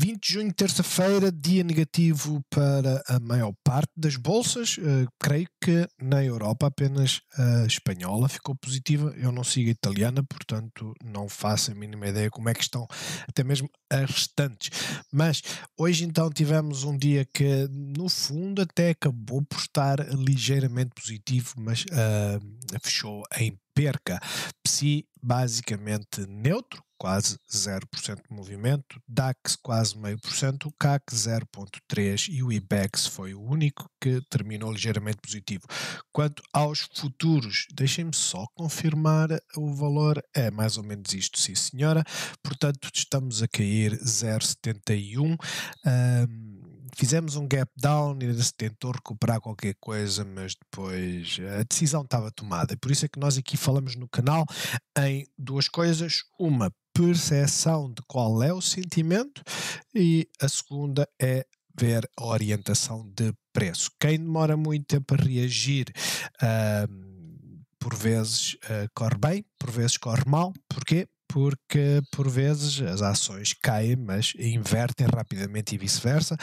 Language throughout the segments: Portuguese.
20 de junho, terça-feira, dia negativo para a maior parte das bolsas. Creio que na Europa apenas a espanhola ficou positiva. Eu não sigo a italiana, portanto não faço a mínima ideia como é que estão até mesmo as restantes. Mas hoje então tivemos um dia que no fundo até acabou por estar ligeiramente positivo, mas fechou em perca. PSI basicamente neutro, quase 0% de movimento, DAX quase 0,5%, o CAC 0,3% e o IBEX foi o único que terminou ligeiramente positivo. Quanto aos futuros, deixem-me só confirmar o valor, é mais ou menos isto, sim senhora, portanto estamos a cair 0,71%. Fizemos um gap down, ainda se tentou recuperar qualquer coisa, mas depois a decisão estava tomada. Por isso é que nós aqui falamos no canal em duas coisas. Uma, percepção de qual é o sentimento, e a segunda é ver a orientação de preço. Quem demora muito tempo a reagir, por vezes corre bem, por vezes corre mal. Porquê? Porque por vezes as ações caem, mas invertem rapidamente e vice-versa.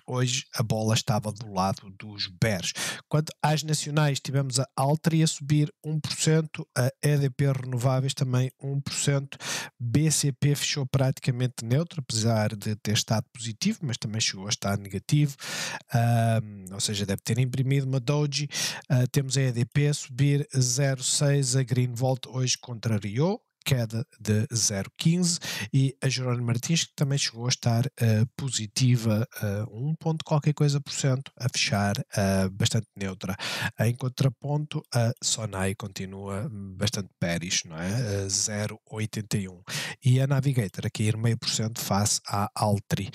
Hoje a bola estava do lado dos bears. Quanto às nacionais, tivemos a Altri a subir 1%, a EDP Renováveis também 1%, BCP fechou praticamente neutro, apesar de ter estado positivo, mas também chegou a estar negativo, ou seja, deve ter imprimido uma doji. Temos a EDP a subir 0,6%, a Greenvolt hoje contrariou, queda de 0,15%, e a Jerónimo Martins, que também chegou a estar positiva, 1 ponto qualquer coisa por cento, a fechar bastante neutra. Em contraponto, a Sonai continua bastante bearish, não é? 0,81%. E a Navigator a cair 0,5% face à Altri.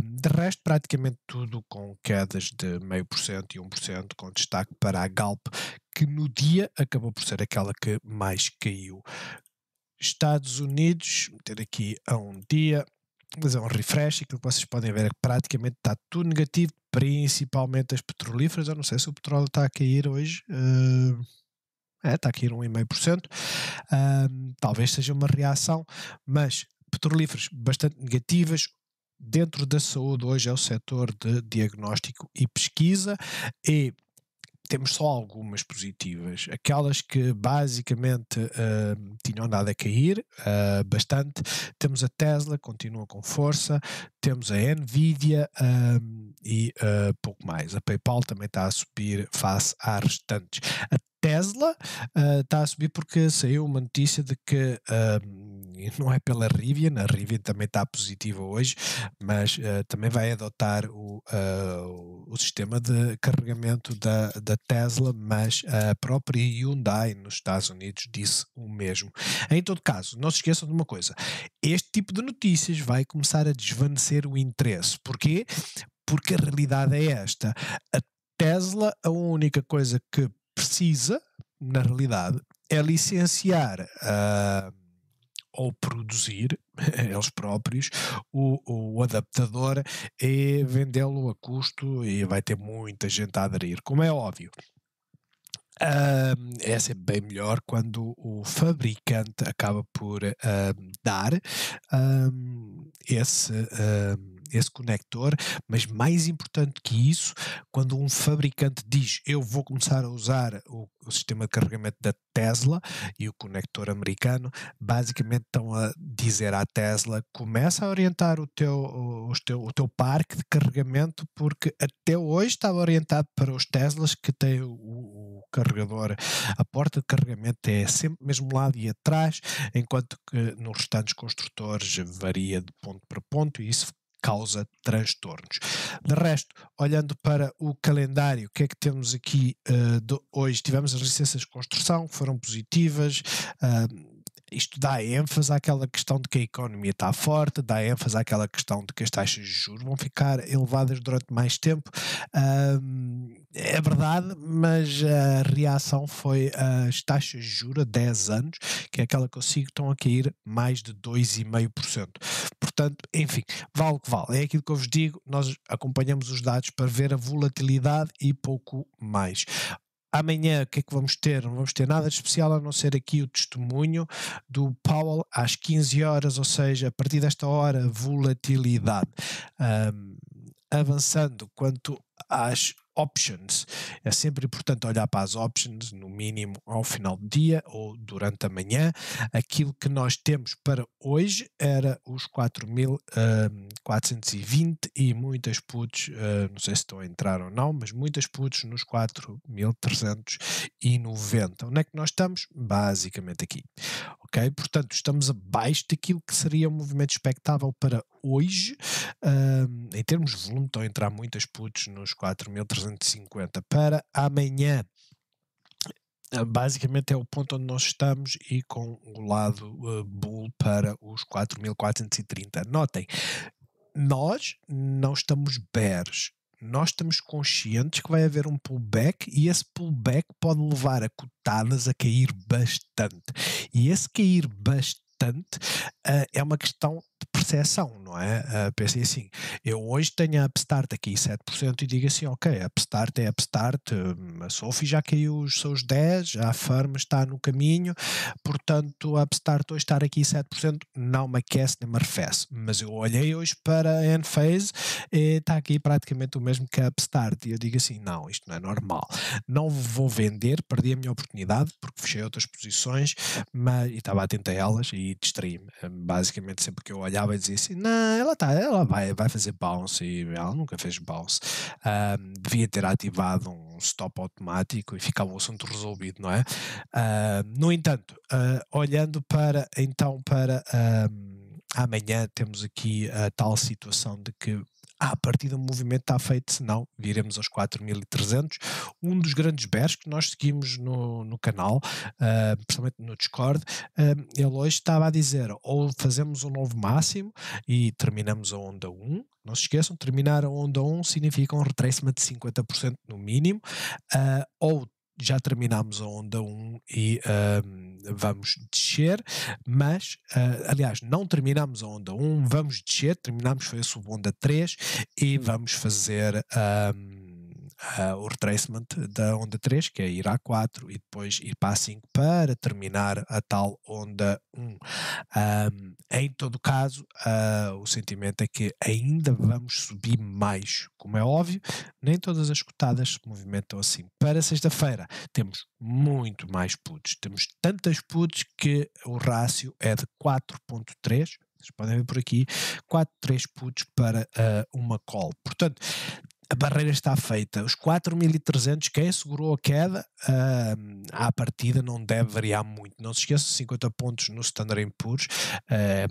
De resto, praticamente tudo com quedas de 0,5% e 1%, com destaque para a Galp, que no dia acabou por ser aquela que mais caiu. Estados Unidos, ter aqui a um dia, fazer um refresh, aquilo que vocês podem ver é que praticamente está tudo negativo, principalmente as petrolíferas. Eu não sei se o petróleo está a cair hoje, está a cair 1,5%, talvez seja uma reação, mas petrolíferas bastante negativas. Dentro da saúde hoje é o setor de diagnóstico e pesquisa, e temos só algumas positivas, aquelas que basicamente tinham andado a cair bastante. Temos a Tesla, continua com força, temos a Nvidia e pouco mais. A PayPal também está a subir face às restantes. A Tesla está a subir porque saiu uma notícia de que, não é pela Rivian, a Rivian também está positiva hoje, mas também vai adotar o sistema de carregamento da Tesla, mas a própria Hyundai nos Estados Unidos disse o mesmo. Em todo caso, não se esqueçam de uma coisa: este tipo de notícias vai começar a desvanecer o interesse. Porquê? Porque a realidade é esta: a Tesla, a única coisa que precisa, na realidade, é licenciar ou produzir eles próprios o adaptador e vendê-lo a custo, e vai ter muita gente a aderir, como é óbvio. É sempre bem melhor quando o fabricante acaba por dar esse conector, mas mais importante que isso, quando um fabricante diz: eu vou começar a usar o sistema de carregamento da Tesla e o conector americano, basicamente estão a dizer à Tesla: começa a orientar o teu parque de carregamento, porque até hoje estava orientado para os Teslas que têm o carregador, a porta de carregamento é sempre do mesmo lado e atrás, enquanto que nos restantes construtores varia de ponto para ponto, e isso causa transtornos. De resto, olhando para o calendário, o que é que temos aqui hoje? Tivemos as licenças de construção, que foram positivas. Isto dá ênfase àquela questão de que a economia está forte, dá ênfase àquela questão de que as taxas de juros vão ficar elevadas durante mais tempo. É verdade, mas a reação foi as taxas de juros a 10 anos, que é aquela que eu sigo, estão a cair mais de 2,5%. Portanto, enfim, vale o que vale. É aquilo que eu vos digo, nós acompanhamos os dados para ver a volatilidade e pouco mais. amanhã o que é que vamos ter? Não vamos ter nada de especial a não ser aqui o testemunho do Powell às 15 horas, ou seja, a partir desta hora, volatilidade. Avançando quanto às options, é sempre importante olhar para as options, no mínimo ao final do dia ou durante a manhã. Aquilo que nós temos para hoje era os 4.420 e muitas puts, não sei se estão a entrar ou não, mas muitas puts nos 4.390. Onde é que nós estamos? Basicamente aqui. Ok? Portanto, estamos abaixo daquilo que seria um movimento expectável para hoje. Em termos de volume, estão a entrar muitas puts nos 4.350. Para amanhã, basicamente é o ponto onde nós estamos e com o lado bull para os 4.430. Notem, nós não estamos bears. Nós estamos conscientes que vai haver um pullback e esse pullback pode levar a cotadas a cair bastante. E esse cair bastante é uma questão de percepção, não é? Pensem assim, eu hoje tenho a Upstart aqui 7% e digo assim, ok, a Upstart é a Upstart, a Sophie já caiu os seus 10%, a Firm está no caminho, portanto a Upstart hoje estar aqui 7% não me aquece nem me arrefece, mas eu olhei hoje para a Enphase e está aqui praticamente o mesmo que a Upstart e eu digo assim, não, isto não é normal, não vou vender, perdi a minha oportunidade porque fechei outras posições, mas, e estava atento a elas e distraí-me, basicamente sempre que eu olhava e dizia assim, não, ela vai fazer bounce e ela nunca fez bounce. Devia ter ativado um stop automático e ficava o assunto resolvido, não é? No entanto, olhando para amanhã temos aqui a tal situação de que a partir do movimento está feito, senão viremos aos 4.300. Um dos grandes bears que nós seguimos no canal, principalmente no Discord, ele hoje estava a dizer, ou fazemos um novo máximo e terminamos a onda 1, não se esqueçam, terminar a onda 1 significa um retracement de 50% no mínimo, ou já terminámos a onda 1 e vamos descer, mas, aliás, não terminamos a onda 1, vamos descer, terminamos, foi a sub-onda 3 e vamos fazer o retracement da onda 3, que é ir à 4 e depois ir para a 5 para terminar a tal onda 1. Em todo caso, o sentimento é que ainda vamos subir mais. Como é óbvio, nem todas as cotadas se movimentam assim. Para sexta-feira temos muito mais puts. Temos tantas puts que o rácio é de 4.3. Vocês podem ver por aqui, 4.3 puts para uma call. Portanto, a barreira está feita. Os 4.300, quem segurou a queda, à partida não deve variar muito. Não se esqueça, 50 pontos no Standard & Poor's,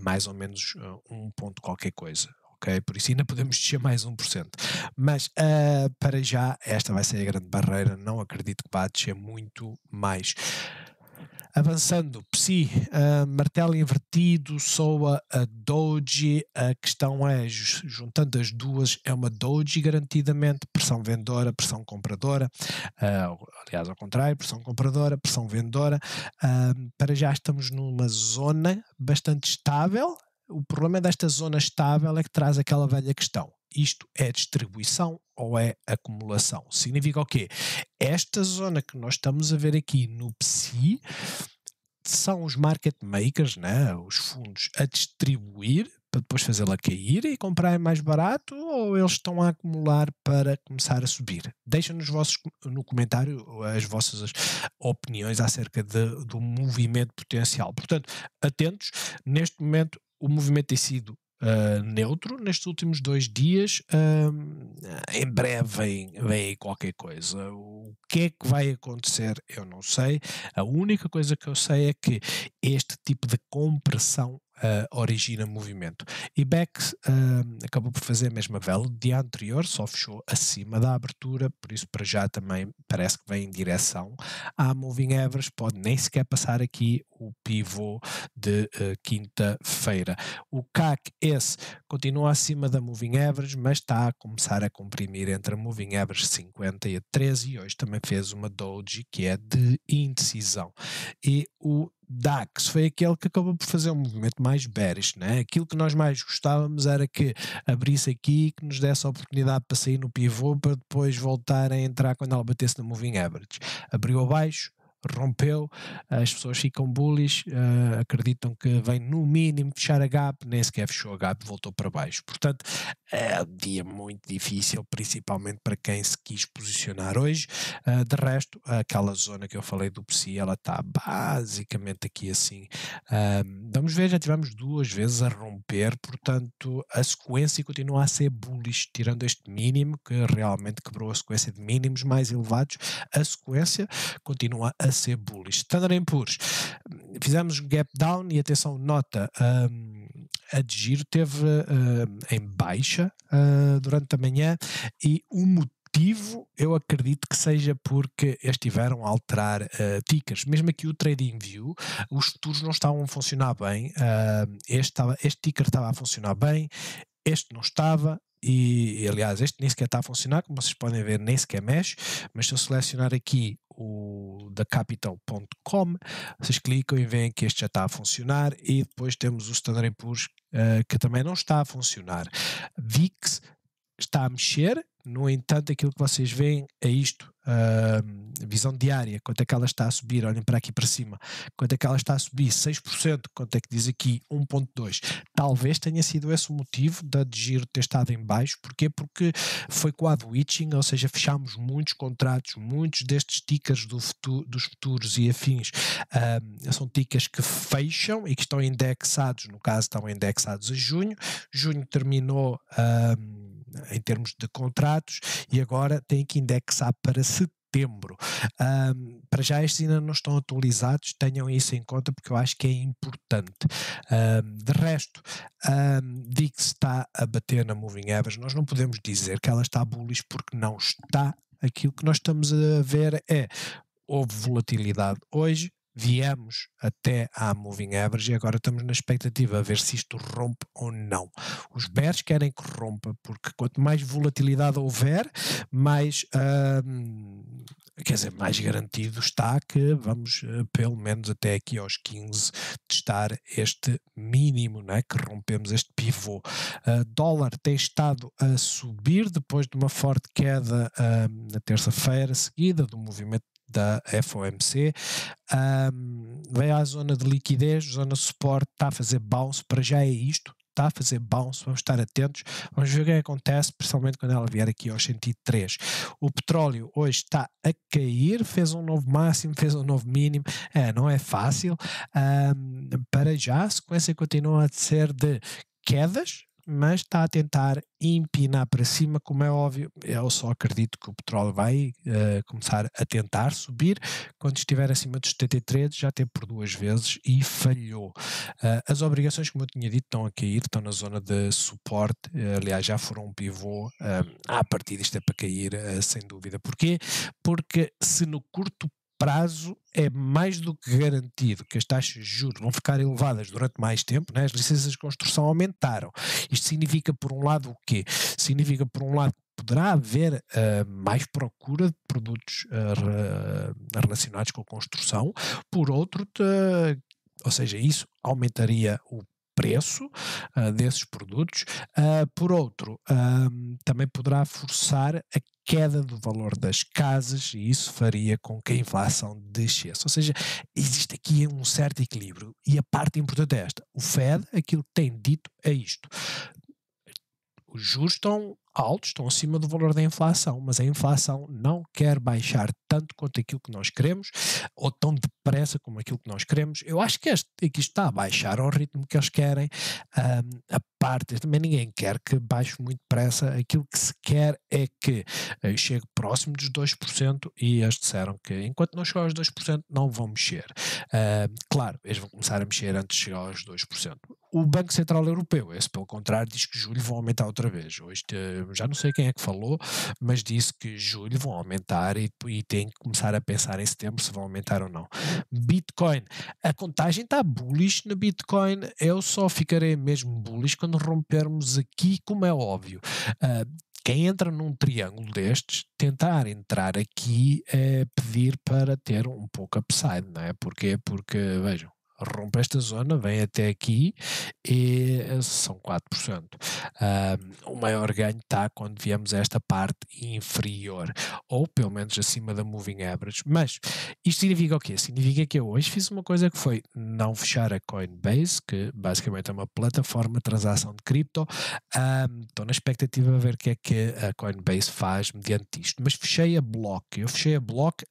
mais ou menos um ponto qualquer coisa. Okay? Por isso ainda podemos descer mais 1%. Mas para já, esta vai ser a grande barreira. Não acredito que vá descer muito mais. Avançando, PSI, martelo invertido, SOA, a Doji, a questão é, juntando as duas, é uma Doji garantidamente, pressão vendedora, pressão compradora, aliás ao contrário, pressão compradora, pressão vendedora, para já estamos numa zona bastante estável. O problema desta zona estável é que traz aquela velha questão. Isto é distribuição ou é acumulação? Significa o quê? Esta zona que nós estamos a ver aqui no PSI são os market makers, né? Os fundos a distribuir para depois fazê-la cair e comprar mais barato, ou eles estão a acumular para começar a subir? Deixem no comentário as vossas opiniões acerca do movimento potencial. Portanto, atentos, neste momento o movimento tem sido neutro nestes últimos 2 dias. Em breve vem aí qualquer coisa. O que é que vai acontecer? Eu não sei. A única coisa que eu sei é que este tipo de compressão origina movimento. E Bex acabou por fazer a mesma vela do dia anterior, só fechou acima da abertura, por isso para já também parece que vem em direção à moving average, pode nem sequer passar aqui o pivô de quinta-feira. O CAC esse continua acima da Moving Average, mas está a começar a comprimir entre a Moving Average 50 e a 13, e hoje também fez uma doji que é de indecisão. E o DAX foi aquele que acabou por fazer um movimento mais bearish, né? Aquilo que nós mais gostávamos era que abrisse aqui, que nos desse a oportunidade para sair no pivô, para depois voltar a entrar quando ela batesse na Moving Average. Abriu abaixo, rompeu, as pessoas ficam bullish, acreditam que vem no mínimo fechar a gap, nem sequer fechou a gap, voltou para baixo. Portanto, é um dia muito difícil, principalmente para quem se quis posicionar hoje. De resto, aquela zona que eu falei do PSI, ela está basicamente aqui assim. Vamos ver, já tivemos 2 vezes a romper, portanto a sequência continua a ser bullish, tirando este mínimo que realmente quebrou a sequência de mínimos mais elevados, a sequência continua a ser bullish. Standard & Poor's, fizemos um gap down e atenção, nota, a de giro teve em baixa durante a manhã, e o motivo eu acredito que seja porque estiveram a alterar tickers. Mesmo aqui o TradingView, os futuros não estavam a funcionar bem, este ticker estava a funcionar bem, este não estava. E aliás, este nem sequer está a funcionar, como vocês podem ver, nem sequer mexe, mas se eu selecionar aqui o da Capital.com, vocês clicam e veem que este já está a funcionar, e depois temos o Standard & Poor's que também não está a funcionar. VIX está a mexer, no entanto aquilo que vocês veem é isto, visão diária, quanto é que ela está a subir, olhem para aqui para cima, quanto é que ela está a subir, 6%, quanto é que diz aqui, 1.2%, talvez tenha sido esse o motivo da de giro ter estado em baixo. Porquê? Porque foi quad witching, ou seja, fechámos muitos contratos, muitos destes tickers dos futuros e afins, são tickers que fecham e que estão indexados, no caso estão indexados a junho terminou em termos de contratos, e agora tem que indexar para setembro. Para já estes ainda não estão atualizados, tenham isso em conta porque eu acho que é importante. De resto, VIX está a bater na Moving Average, nós não podemos dizer que ela está bullish porque não está. Aquilo que nós estamos a ver houve volatilidade hoje, viemos até à Moving Average e agora estamos na expectativa a ver se isto rompe ou não. Os bears querem que rompa, porque quanto mais volatilidade houver, mais mais garantido está que vamos pelo menos até aqui aos 15 testar este mínimo, né, que rompemos este pivô. Dólar tem estado a subir depois de uma forte queda na terça-feira seguida do movimento da FOMC, veio à zona de liquidez, zona de suporte, está a fazer bounce, para já é isto, está a fazer bounce, vamos estar atentos, vamos ver o que acontece, principalmente quando ela vier aqui aos 103. O petróleo hoje está a cair, fez um novo máximo, fez um novo mínimo, não é fácil, para já a sequência continua a ser de quedas, mas está a tentar empinar para cima, como é óbvio. Eu só acredito que o petróleo vai começar a tentar subir quando estiver acima dos 73, já teve por 2 vezes e falhou. As obrigações, como eu tinha dito, estão a cair, estão na zona de suporte, aliás já foram um pivô, a partir disto é para cair, sem dúvida. Porquê? Porque se no curto prazo é mais do que garantido que as taxas de juros vão ficar elevadas durante mais tempo, né? As licenças de construção aumentaram. Isto significa, por um lado, o quê? Significa, por um lado, que poderá haver mais procura de produtos relacionados com a construção, por outro, ou seja, isso aumentaria o preço desses produtos, por outro, também poderá forçar a queda do valor das casas, e isso faria com que a inflação descesse. Ou seja, existe aqui um certo equilíbrio, e a parte importante é esta: o Fed, aquilo que tem dito é isto: os juros estão altos, estão acima do valor da inflação, mas a inflação não quer baixar tanto quanto aquilo que nós queremos, ou tão depressa como aquilo que nós queremos. Eu acho que aqui está a baixar ao ritmo que eles querem. A parte, também ninguém quer que baixe muito depressa. Aquilo que se quer é que chegue próximo dos 2%, e eles disseram que enquanto não chegar aos 2% não vão mexer. Claro, eles vão começar a mexer antes de chegar aos 2%. o Banco Central Europeu, esse pelo contrário diz que julho vão aumentar outra vez. Hoje já não sei quem é que falou, mas disse que julho vão aumentar e tem que começar a pensar em setembro se vão aumentar ou não. Bitcoin, a contagem está bullish no Bitcoin, eu só ficarei mesmo bullish quando rompermos aqui, como é óbvio. Quem entra num triângulo destes, tentar entrar aqui é pedir para ter um pouco upside, não é? Porquê? Porque, vejam, rompe esta zona, vem até aqui e são 4%. O maior ganho está quando viemos a esta parte inferior, ou pelo menos acima da moving average. Mas isto significa o quê? Significa que eu hoje fiz uma coisa que foi não fechar a Coinbase, que basicamente é uma plataforma de transação de cripto. Estou na expectativa de ver o que é que a Coinbase faz mediante isto, mas fechei a Block. Eu fechei Block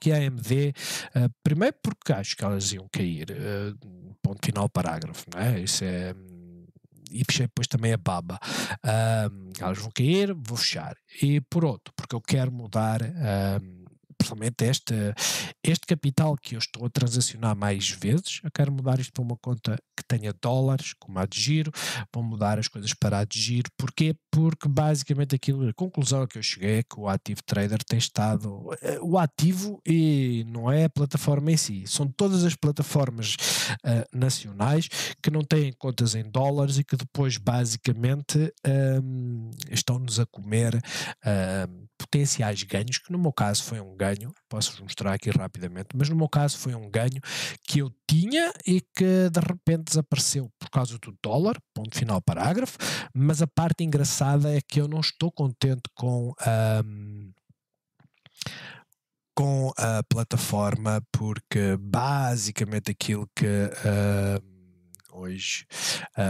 e a AMD, primeiro porque acho que elas iam cair, ponto final parágrafo, não é? Isso é. E fechei depois também a Baba. Elas vão cair, vou fechar. E por outro, porque eu quero mudar principalmente este capital que eu estou a transacionar mais vezes, eu quero mudar isto para uma conta que tenha dólares, como a de giro, vou mudar as coisas para a de giro. Porquê? Porque basicamente a conclusão a que eu cheguei é que o Active Trader tem estado, o ativo e não é a plataforma em si, são todas as plataformas nacionais que não têm contas em dólares e que depois basicamente estão-nos a comer potenciais ganhos, que no meu caso foi um ganho, posso-vos mostrar aqui rapidamente, mas no meu caso foi um ganho que eu tinha e que de repente desapareceu por causa do dólar, ponto final parágrafo, mas a parte engraçada é que eu não estou contente com a plataforma, porque basicamente aquilo que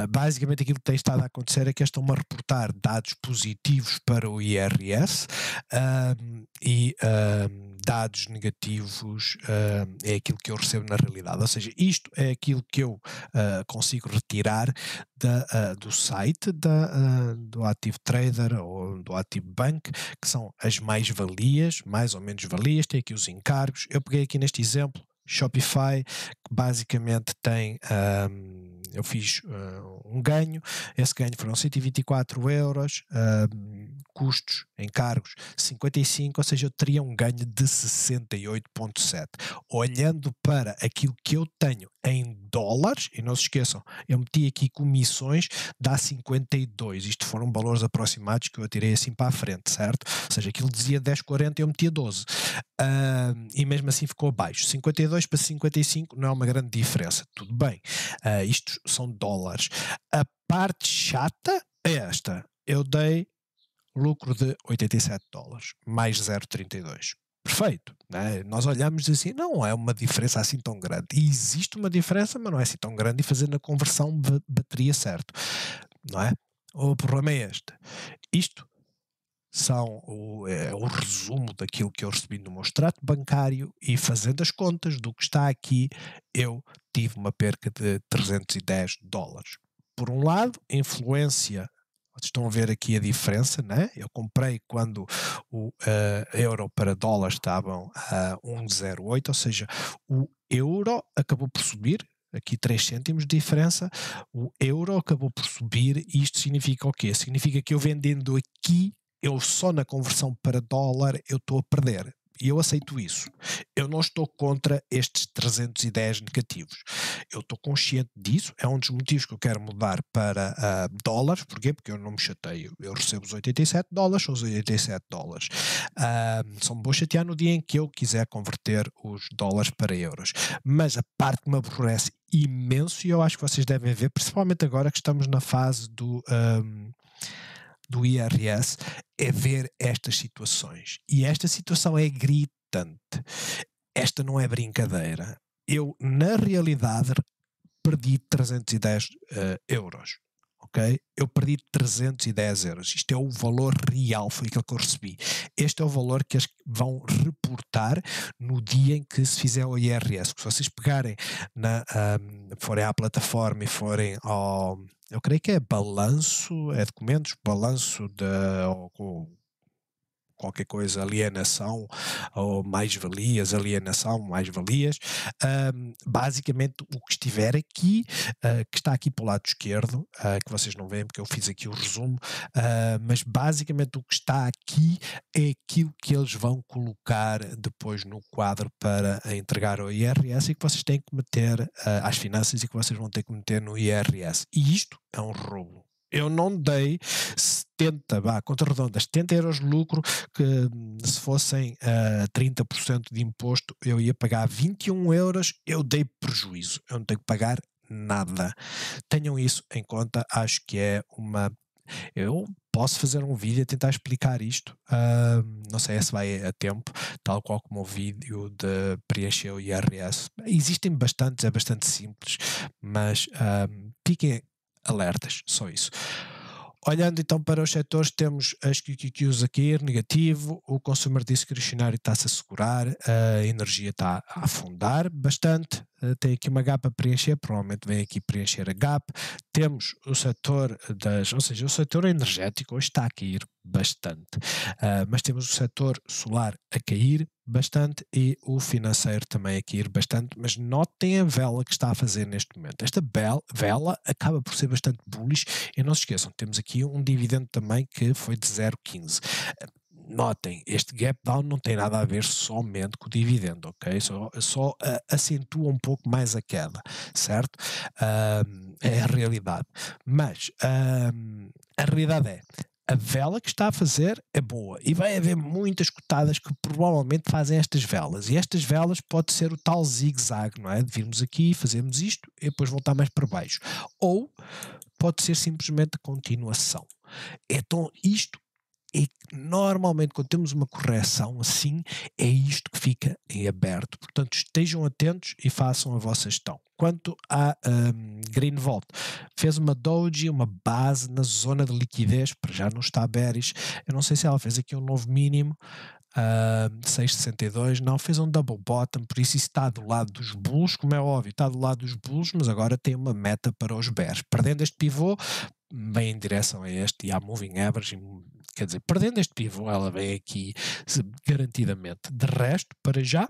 basicamente aquilo que tem estado a acontecer é que eles estão a reportar dados positivos para o IRS e dados negativos é aquilo que eu recebo na realidade, ou seja, isto é aquilo que eu consigo retirar do site do Active Trader ou do Active Bank, que são as mais-valias, mais ou menos valias, tem aqui os encargos. Eu peguei aqui neste exemplo Shopify, que basicamente tem eu fiz um ganho, esse ganho foram 124 euros, custos, encargos 55, ou seja, eu teria um ganho de 68,7. Olhando para aquilo que eu tenho em dólares, e não se esqueçam, eu meti aqui comissões, dá 52, isto foram valores aproximados que eu tirei assim para a frente, certo? Ou seja, aquilo dizia 10,40 e eu metia 12. E mesmo assim ficou abaixo. 52 para 55 não é uma grande diferença, tudo bem. Isto são dólares. A parte chata é esta. Eu dei lucro de 87 dólares, mais 0,32. Perfeito. Né? Nós olhamos assim, não é uma diferença assim tão grande. E existe uma diferença, mas não é assim tão grande, e fazendo a conversão bateria certo. Não é? O problema é este. Isto são o resumo daquilo que eu recebi no meu extrato bancário, e fazendo as contas do que está aqui, eu tive uma perca de 310 dólares. Por um lado, influência, vocês estão a ver aqui a diferença, né? Eu comprei quando o euro para dólar estavam a 1,08, ou seja, o euro acabou por subir, aqui 3 cêntimos de diferença, o euro acabou por subir, e isto significa o quê? Significa que eu vendendo aqui, eu só na conversão para dólar eu estou a perder. E eu aceito isso. Eu não estou contra estes 310 negativos. Eu estou consciente disso. É um dos motivos que eu quero mudar para dólares. Porquê? Porque eu não me chateio. Eu recebo os 87 dólares, são os 87 dólares. Só me vou chatear no dia em que eu quiser converter os dólares para euros. Mas a parte que me aborrece imenso, e eu acho que vocês devem ver, principalmente agora que estamos na fase do IRS, é ver estas situações. E esta situação é gritante. Esta não é brincadeira. Eu, na realidade, perdi 310 euros. Okay? Eu perdi 310 euros. Isto é o valor real, foi aquilo que eu recebi. Este é o valor que eles vão reportar no dia em que se fizer o IRS. Se vocês pegarem, forem à plataforma e forem ao, eu creio que é balanço, é documentos, balanço qualquer coisa, alienação ou mais-valias, alienação, mais-valias. Basicamente o que estiver aqui, que está aqui para o lado esquerdo, que vocês não veem porque eu fiz aqui o resumo, mas basicamente o que está aqui é aquilo que eles vão colocar depois no quadro para entregar ao IRS e que vocês têm que meter às finanças e que vocês vão ter que meter no IRS. E isto é um roubo. Eu não dei 70, conta redonda, 70 euros de lucro, que se fossem 30% de imposto eu ia pagar 21 euros, eu dei prejuízo, eu não tenho que pagar nada. Tenham isso em conta, acho que é uma... Eu posso fazer um vídeo a tentar explicar isto, não sei se vai a tempo, tal qual como o vídeo de preencher o IRS. Existem bastantes, é bastante simples, mas fiquem alertas, só isso. Olhando então para os setores, temos as QQQs aqui, negativo, o consumer discrecionário está-se a segurar, a energia está a afundar bastante, tem aqui uma gap a preencher, provavelmente vem aqui preencher a gap. Temos o setor ou seja, o setor energético hoje está a cair bastante, mas temos o setor solar a cair bastante e o financeiro também a cair bastante, mas notem a vela que está a fazer neste momento. Esta vela acaba por ser bastante bullish e não se esqueçam, temos aqui um dividendo também que foi de 0,15. Notem, este gap down não tem nada a ver somente com o dividendo, ok? Só acentua um pouco mais a queda, certo? É a realidade. Mas a realidade é, a vela que está a fazer é boa e vai haver muitas cotadas que provavelmente fazem estas velas, e estas velas pode ser o tal zigue-zague, não é? De virmos aqui, fazermos isto e depois voltar mais para baixo, ou pode ser simplesmente continuação. Então isto é que normalmente quando temos uma correção assim, é isto que fica em aberto, portanto estejam atentos e façam a vossa gestão. Quanto à Green Volt, fez uma doji, uma base na zona de liquidez, para já não está bearish. Eu não sei se ela fez aqui um novo mínimo, 6,62, não, fez um double bottom, por isso está do lado dos bulls, como é óbvio, está do lado dos bulls, mas agora tem uma meta para os bears. Perdendo este pivô, vem em direção a este e à moving average, quer dizer, perdendo este pivô, ela vem aqui garantidamente. De resto, para já,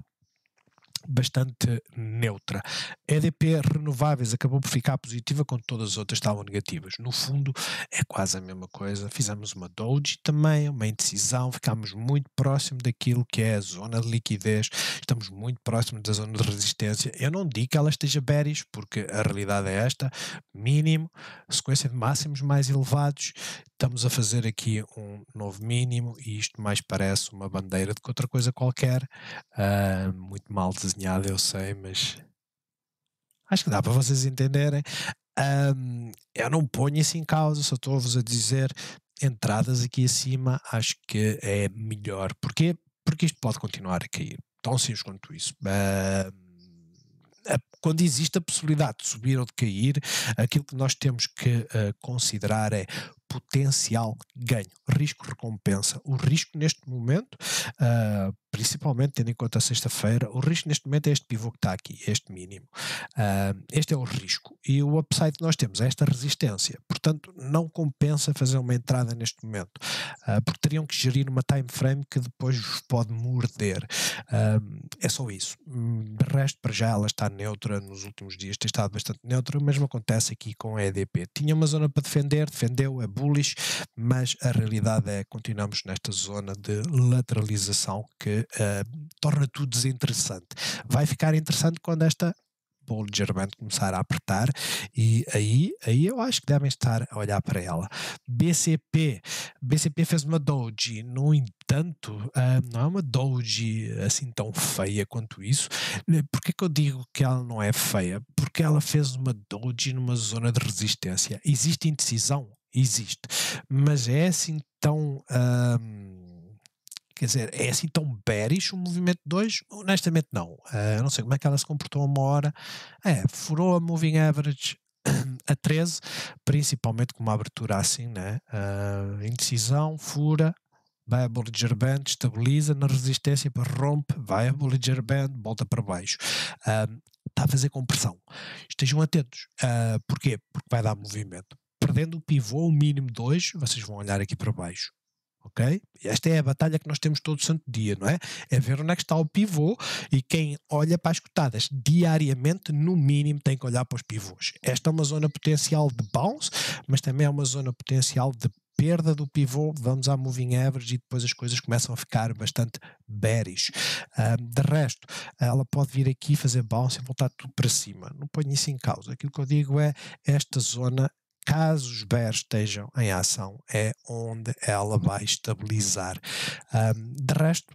bastante neutra. EDP Renováveis acabou por ficar positiva quando todas as outras estavam negativas. No fundo, é quase a mesma coisa. Fizemos uma doji também, uma indecisão, ficámos muito próximo daquilo que é a zona de liquidez, estamos muito próximo da zona de resistência. Eu não digo que ela esteja bearish, porque a realidade é esta, mínimo, sequência de máximos mais elevados, estamos a fazer aqui um novo mínimo e isto mais parece uma bandeira do que outra coisa qualquer, muito mal desenhada, eu sei, mas acho que dá para vocês entenderem. Eu não ponho isso em causa, só estou-vos a dizer entradas aqui acima, acho que é melhor. Porquê? Porque isto pode continuar a cair, tão simples quanto isso. Quando existe a possibilidade de subir ou de cair, aquilo que nós temos que considerar é potencial ganho, risco-recompensa. O risco neste momento, principalmente tendo em conta a sexta-feira, o risco neste momento é este pivô que está aqui, este mínimo. Este é o risco. E o upside que nós temos é esta resistência. Portanto, não compensa fazer uma entrada neste momento, porque teriam que gerir uma time frame que depois vos pode morder. É só isso. De resto, para já ela está neutra, nos últimos dias tem estado bastante neutra. O mesmo acontece aqui com a EDP. Tinha uma zona para defender, defendeu, é bullish, mas a realidade é que continuamos nesta zona de lateralização que torna tudo desinteressante. Vai ficar interessante quando esta Bollinger Band começar a apertar, e aí eu acho que devem estar a olhar para ela. BCP fez uma doji, no entanto, não é uma doji assim tão feia quanto isso. Porquê que eu digo que ela não é feia? Porque ela fez uma doji numa zona de resistência. Existe indecisão? Existe, mas é assim tão quer dizer, é assim tão bearish o movimento 2? Honestamente não. Eu não sei como é que ela se comportou a uma hora. Furou a moving average a 13, principalmente com uma abertura assim, né? Indecisão, fura, vai a Bollinger Band, estabiliza na resistência, para rompe, vai a Bollinger Band, volta para baixo. Está a fazer compressão. Estejam atentos. Porquê? Porque vai dar movimento. Perdendo o pivô, o mínimo 2, vocês vão olhar aqui para baixo. ok? Esta é a batalha que nós temos todo santo dia, não é? É ver onde é que está o pivô, e quem olha para as cotadas diariamente, no mínimo, tem que olhar para os pivôs. Esta é uma zona potencial de bounce, mas também é uma zona potencial de perda do pivô. Vamos à moving average e depois as coisas começam a ficar bastante bearish. De resto, ela pode vir aqui fazer bounce e voltar tudo para cima. Não ponho isso em causa. Aquilo que eu digo é, esta zona, caso os bears estejam em ação, é onde ela vai estabilizar. De resto,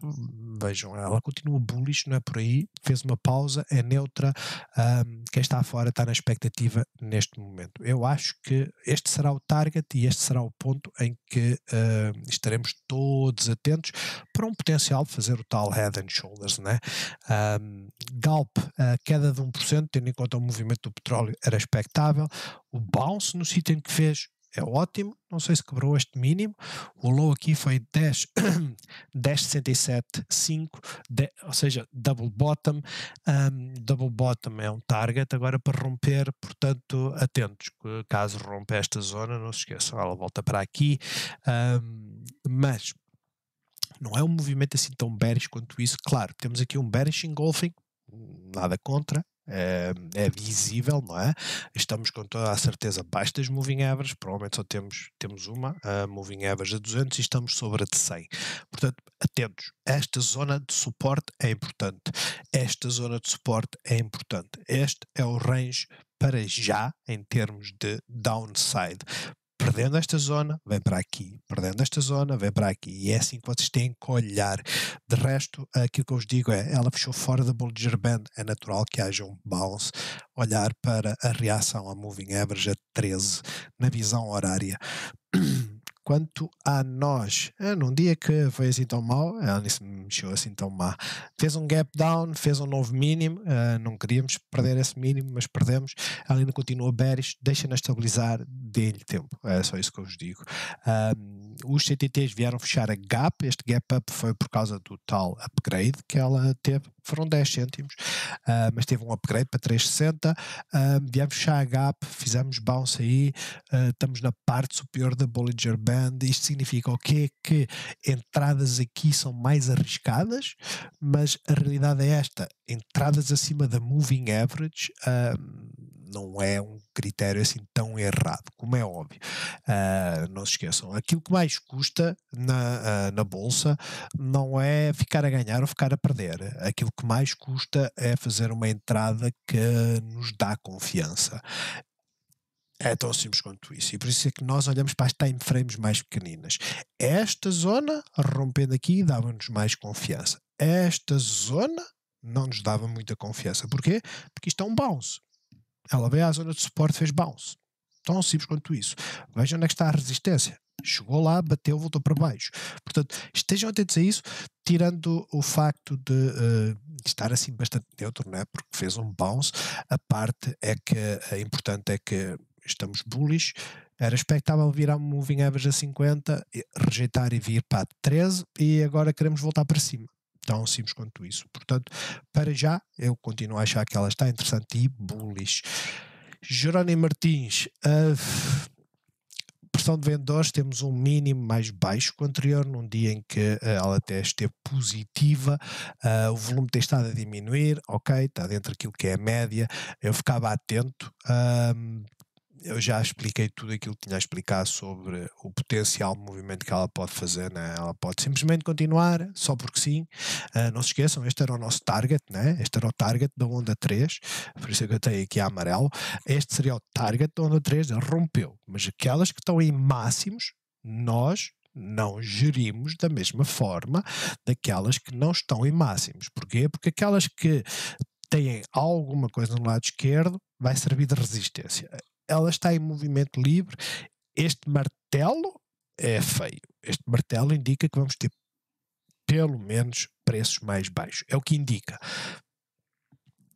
vejam, ela continua bullish, não é por aí, fez uma pausa, é neutra. Quem está fora está na expectativa neste momento. Eu acho que este será o target e este será o ponto em que estaremos todos atentos para um potencial de fazer o tal head and shoulders, né? Galp, a queda de 1%, tendo em conta o movimento do petróleo, era expectável. O bounce no sítio em que fez é ótimo, não sei se quebrou este mínimo. O low aqui foi 10,67,5, ou seja, double bottom. Double bottom é um target agora para romper, portanto, atentos, caso rompa esta zona, não se esqueçam, ela volta para aqui. Mas não é um movimento assim tão bearish quanto isso. Claro, temos aqui um bearish engulfing, nada contra, é visível, não é? Estamos com toda a certeza abaixo das moving averages, provavelmente só temos uma moving average a 200 e estamos sobre a de 100. Portanto, atentos, esta zona de suporte é importante, esta zona de suporte é importante, este é o range para já em termos de downside. Perdendo esta zona, vem para aqui. Perdendo esta zona, vem para aqui. E é assim que vocês têm que olhar. De resto, aquilo que eu vos digo é, ela fechou fora da Bollinger Band, é natural que haja um bounce. Olhar para a reação à Moving Average a 13, na visão horária. Quanto a nós, num dia que foi assim tão mal, ela nem se mexeu assim tão má. Fez um gap down, fez um novo mínimo, não queríamos perder esse mínimo, mas perdemos. Ela ainda continua bearish, deixa-na estabilizar, dê-lhe tempo. É só isso que eu vos digo. Os CTTs vieram fechar a gap, este gap up foi por causa do tal upgrade que ela teve, foram 10 cêntimos, mas teve um upgrade para 3,60. Viemos fechar a gap, fizemos bounce aí, estamos na parte superior da Bollinger Band. Isto significa o quê? Que entradas aqui são mais arriscadas, mas a realidade é esta: entradas acima da moving average não é um critério assim tão errado, como é óbvio. Não se esqueçam, aquilo que mais custa na bolsa não é ficar a ganhar ou ficar a perder. Aquilo que mais custa é fazer uma entrada que nos dá confiança. É tão simples quanto isso, e por isso é que nós olhamos para as time frames mais pequeninas. Esta zona, rompendo aqui, dava-nos mais confiança. Esta zona não nos dava muita confiança. Porquê? Porque isto é um bounce. Ela veio à zona de suporte, fez bounce. Tão simples quanto isso. Vejam onde é que está a resistência. Chegou lá, bateu, voltou para baixo. Portanto, estejam atentos a isso, tirando o facto de estar assim bastante neutro, não é? Porque fez um bounce. A parte é que importante é que estamos bullish. Era expectável vir a moving average a 50, rejeitar e vir para 13, e agora queremos voltar para cima. Tão simples quanto isso. Portanto, para já, eu continuo a achar que ela está interessante e bullish. Jerónimo Martins, pressão de vendedores, temos um mínimo mais baixo que o anterior, num dia em que ela até esteve positiva. O volume tem estado a diminuir, ok, está dentro daquilo que é a média. Eu ficava atento. Eu já expliquei tudo aquilo que tinha a explicar sobre o potencial movimento que ela pode fazer, né? Ela pode simplesmente continuar, só porque sim. Não se esqueçam, este era o nosso target, né? Este era o target da onda 3, por isso é que eu tenho aqui a amarelo. Este seria o target da onda 3, ele rompeu, mas aquelas que estão em máximos, nós não gerimos da mesma forma daquelas que não estão em máximos. Porquê? Porque aquelas que têm alguma coisa no lado esquerdo vai servir de resistência. Ela está em movimento livre. Este martelo é feio. Este martelo indica que vamos ter pelo menos preços mais baixos. É o que indica.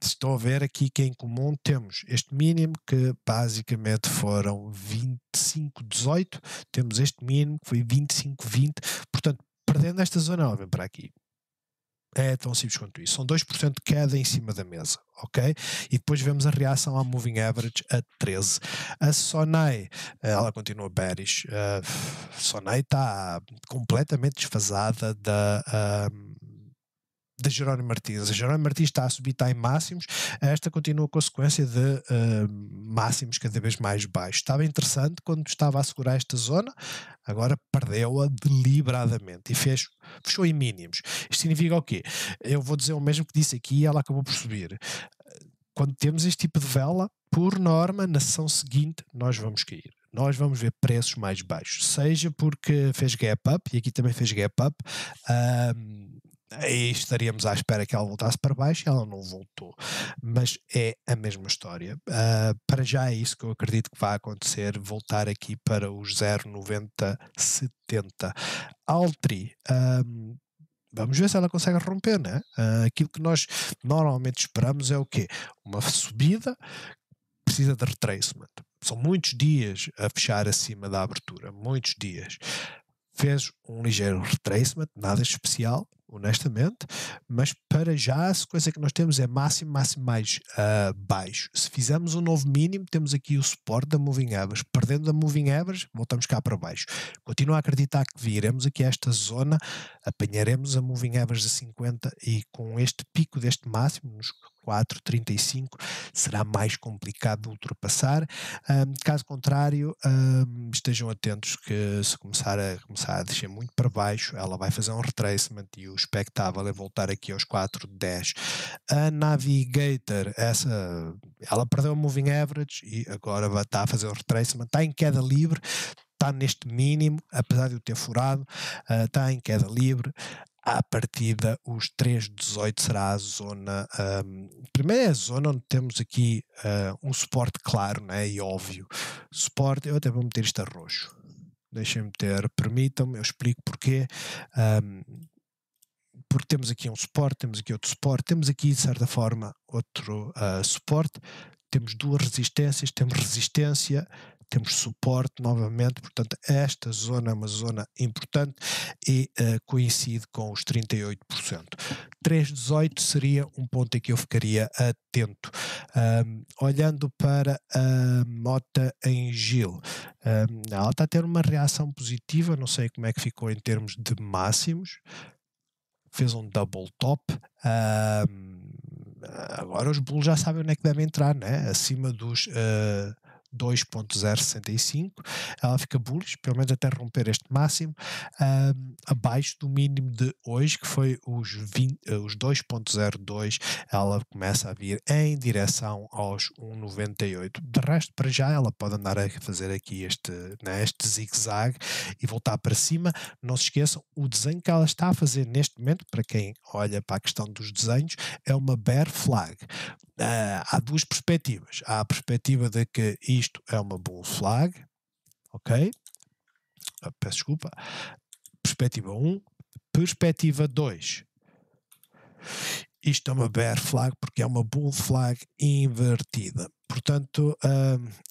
Estou a ver aqui que em comum temos este mínimo, que basicamente foram 25,18. Temos este mínimo que foi 25,20. Portanto, perdendo esta zona, ela vem para aqui. É tão simples quanto isso. São 2% de queda em cima da mesa, ok? E depois vemos a reação à Moving Average a 13. A Sonai, ela continua bearish. A Sonai está completamente desfasada da Jerónimo Martins. A Jerónimo Martins está a subir, está em máximos. Esta continua com a sequência de máximos cada vez mais baixos. Estava interessante quando estava a segurar esta zona, agora perdeu-a deliberadamente e fechou em mínimos. Isto significa o quê? Eu vou dizer o mesmo que disse aqui e ela acabou por subir. Quando temos este tipo de vela, por norma, na sessão seguinte, nós vamos cair. Nós vamos ver preços mais baixos, seja porque fez gap up, e aqui também fez gap up, aí estaríamos à espera que ela voltasse para baixo e ela não voltou, mas é a mesma história. Para já é isso que eu acredito que vai acontecer, voltar aqui para os 0,9070. Altri, vamos ver se ela consegue romper, né? Aquilo que nós normalmente esperamos é o quê? Uma subida, precisa de retracement. São muitos dias a fechar acima da abertura, muitos dias. Fez um ligeiro retracement, nada especial, honestamente, mas para já a sequência que nós temos é máximo mais baixo. Se fizermos um novo mínimo, temos aqui o suporte da Moving Average. Perdendo a Moving Average, voltamos cá para baixo. Continuo a acreditar que viremos aqui a esta zona, apanharemos a Moving Average a 50 e com este pico deste máximo, nos 4,35, será mais complicado de ultrapassar. Caso contrário, estejam atentos que se começar a descer muito para baixo, ela vai fazer um retracement e o expectável é voltar aqui aos 4,10. A Navigator, ela perdeu a Moving Average e agora está a fazer o retracement, está em queda livre, está neste mínimo, apesar de eu ter furado, está em queda livre. À partida, os 3,18 será a zona. Primeiro é a zona onde temos aqui um suporte claro, né, e óbvio. Suporte, eu até vou meter isto a roxo. Deixem-me meter, permitam-me, eu explico porquê. Porque temos aqui um suporte, temos aqui outro suporte, temos aqui, de certa forma, outro suporte. Temos duas resistências, temos resistência, temos suporte novamente, portanto esta zona é uma zona importante e coincide com os 38%. 3,18 seria um ponto em que eu ficaria atento. Olhando para a Mota em Gil, ela está a ter uma reação positiva, não sei como é que ficou em termos de máximos, fez um double top. Agora os bulls já sabem onde é que devem entrar, né? Acima dos 2,065, ela fica bullish, pelo menos até romper este máximo, abaixo do mínimo de hoje, que foi os 2,02, ela começa a vir em direção aos 1,98. De resto, para já, ela pode andar a fazer aqui este zigue-zague e voltar para cima. Não se esqueçam, o desenho que ela está a fazer neste momento, para quem olha para a questão dos desenhos, é uma bear flag. Há duas perspectivas. Há a perspectiva de que isto é uma bull flag, ok? Peço desculpa. Perspectiva 1. Perspectiva 2. Isto é uma bear flag porque é uma bull flag invertida. Portanto,